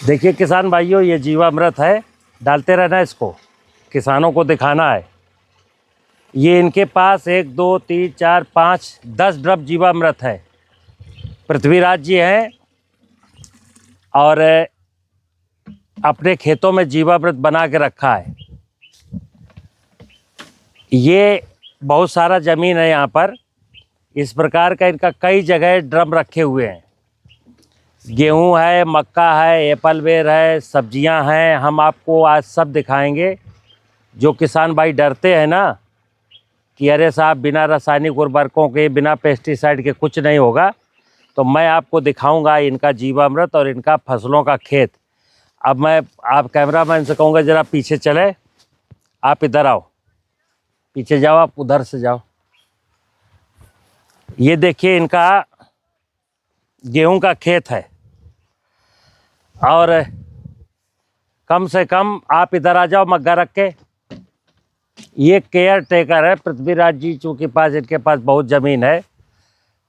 देखिए किसान भाइयों, ये जीवामृत है, डालते रहना इसको, किसानों को दिखाना है। ये इनके पास 1 2 3 4 5 10 ड्रम जीवामृत है। पृथ्वीराज जी हैं और अपने खेतों में जीवामृत बना के रखा है। ये बहुत सारा ज़मीन है यहाँ पर, इस प्रकार का इनका कई जगह ड्रम रखे हुए हैं। गेहूं है, मक्का है, एप्पल बेर है, सब्जियां हैं। हम आपको आज सब दिखाएंगे। जो किसान भाई डरते हैं ना कि अरे साहब बिना रासायनिक उर्वरकों के, बिना पेस्टिसाइड के कुछ नहीं होगा, तो मैं आपको दिखाऊंगा इनका जीवामृत और इनका फसलों का खेत। अब मैं आप कैमरामैन से कहूँगा ज़रा पीछे चले, आप इधर आओ, पीछे जाओ, आप उधर से जाओ। ये देखिए इनका गेहूं का खेत है और कम से कम आप इधर आ जाओ मग्गा रख के। ये केयर टेकर है पृथ्वीराज जी, चूँकि इनके पास बहुत ज़मीन है,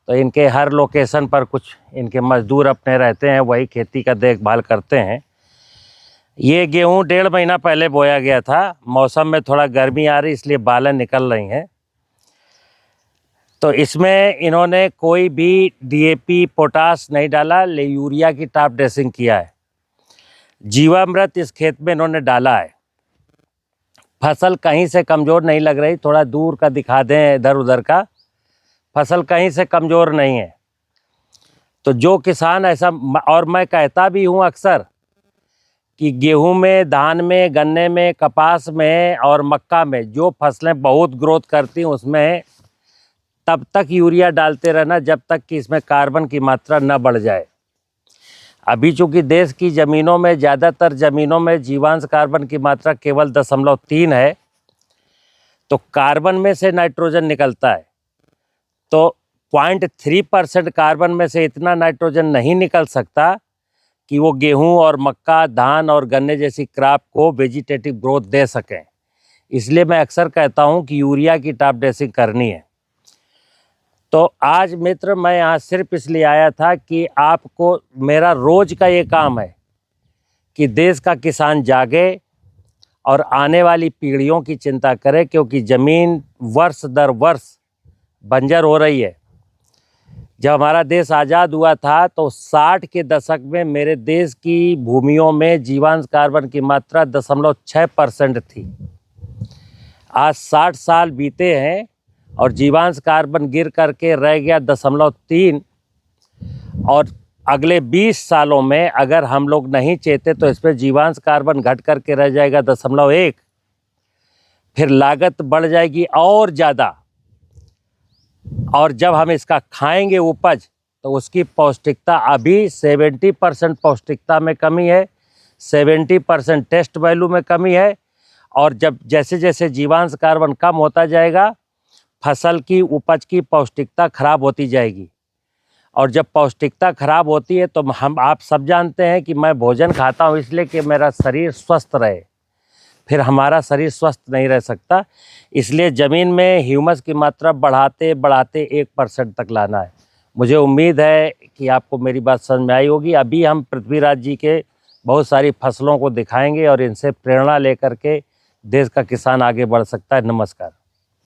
तो इनके हर लोकेशन पर कुछ इनके मजदूर अपने रहते हैं, वही खेती का देखभाल करते हैं। ये गेहूं 1.5 महीना पहले बोया गया था। मौसम में थोड़ा गर्मी आ रही, इसलिए बालें निकल रही हैं। तो इसमें इन्होंने कोई भी डीएपी पोटास नहीं डाला, ले यूरिया की टॉप ड्रेसिंग किया है। जीवामृत इस खेत में इन्होंने डाला है। फसल कहीं से कमज़ोर नहीं लग रही, थोड़ा दूर का दिखा दें इधर उधर का, फसल कहीं से कमज़ोर नहीं है। तो जो किसान ऐसा, और मैं कहता भी हूँ अक्सर कि गेहूं में, धान में, गन्ने में, कपास में और मक्का में जो फसलें बहुत ग्रोथ करती हैं उसमें तब तक यूरिया डालते रहना जब तक कि इसमें कार्बन की मात्रा न बढ़ जाए। अभी चूँकि देश की ज़मीनों में, ज़्यादातर ज़मीनों में जीवांश कार्बन की मात्रा केवल 0.3 है, तो कार्बन में से नाइट्रोजन निकलता है। तो 0.3% कार्बन में से इतना नाइट्रोजन नहीं निकल सकता कि वो गेहूं और मक्का, धान और गन्ने जैसी क्रॉप को वेजिटेटिव ग्रोथ दे सकें। इसलिए मैं अक्सर कहता हूं कि यूरिया की टॉप ड्रेसिंग करनी है। तो आज मित्र मैं यहाँ सिर्फ इसलिए आया था कि आपको, मेरा रोज़ का ये काम है कि देश का किसान जागे और आने वाली पीढ़ियों की चिंता करे, क्योंकि ज़मीन वर्ष दर वर्ष बंजर हो रही है। जब हमारा देश आज़ाद हुआ था तो 60 के दशक में मेरे देश की भूमियों में जीवांश कार्बन की मात्रा 0.6% थी। आज 60 साल बीते हैं और जीवांश कार्बन गिर करके रह गया 0.3, और अगले 20 सालों में अगर हम लोग नहीं चेते तो इस पर जीवांश कार्बन घट करके रह जाएगा 0.1। फिर लागत बढ़ जाएगी और ज़्यादा, और जब हम इसका खाएंगे उपज तो उसकी पौष्टिकता, अभी 70% पौष्टिकता में कमी है, 70% टेस्ट वैल्यू में कमी है, और जब जैसे जैसे जीवांश कार्बन कम होता जाएगा फसल की उपज की पौष्टिकता खराब होती जाएगी। और जब पौष्टिकता खराब होती है तो आप सब जानते हैं कि मैं भोजन खाता हूँ इसलिए कि मेरा शरीर स्वस्थ रहे, फिर हमारा शरीर स्वस्थ नहीं रह सकता। इसलिए ज़मीन में ह्यूमस की मात्रा बढ़ाते बढ़ाते 1% तक लाना है। मुझे उम्मीद है कि आपको मेरी बात समझ में आई होगी। अभी हम पृथ्वीराज जी के बहुत सारी फसलों को दिखाएंगे और इनसे प्रेरणा लेकर के देश का किसान आगे बढ़ सकता है। नमस्कार।